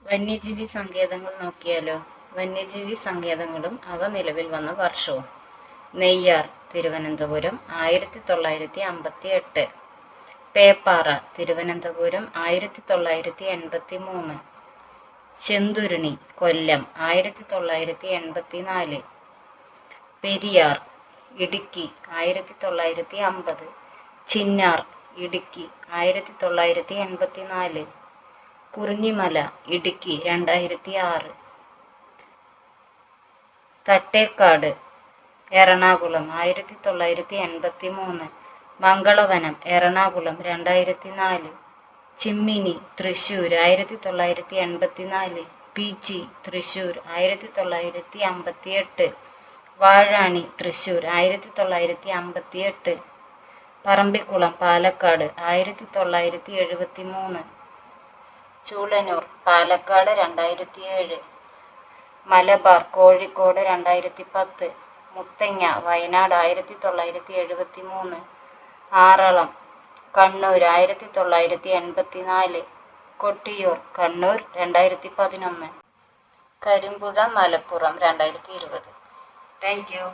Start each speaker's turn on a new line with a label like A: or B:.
A: വന്യജീവി സങ്കേതങ്ങൾ നോക്കിയാലോ? വന്യജീവി സങ്കേതങ്ങളും അവ നിലവിൽ വന്ന വർഷവും. നെയ്യാർ, തിരുവനന്തപുരം, 1958. പേപ്പാറ, തിരുവനന്തപുരം, 1983. ചെന്തുരുണി, കൊല്ലം, 1984. പെരിയാർ, ഇടുക്കി, 1950. ചിന്നാർ, ഇടുക്കി, 1984. കുറിഞ്ഞിമല, ഇടുക്കി, 2006. തട്ടേക്കാട്, എറണാകുളം, 1983. മംഗളവനം, എറണാകുളം, 2004. ചിമ്മിനി, തൃശൂർ, 1984. പീച്ചി, തൃശൂർ, 1958. വാഴാണി, തൃശൂർ, 1958. പറമ്പിക്കുളം, പാലക്കാട്, 1973. ചൂളന്നൂർ, പാലക്കാട്, 2007. മലബാർ, കോഴിക്കോട്, 2010. മുത്തങ്ങ, വയനാട്, 1973. ആറളം, കണ്ണൂർ, 1984. കൊട്ടിയൂർ, കണ്ണൂർ, 2011. കരിമ്പുഴ, മലപ്പുറം, 2020. Thank you.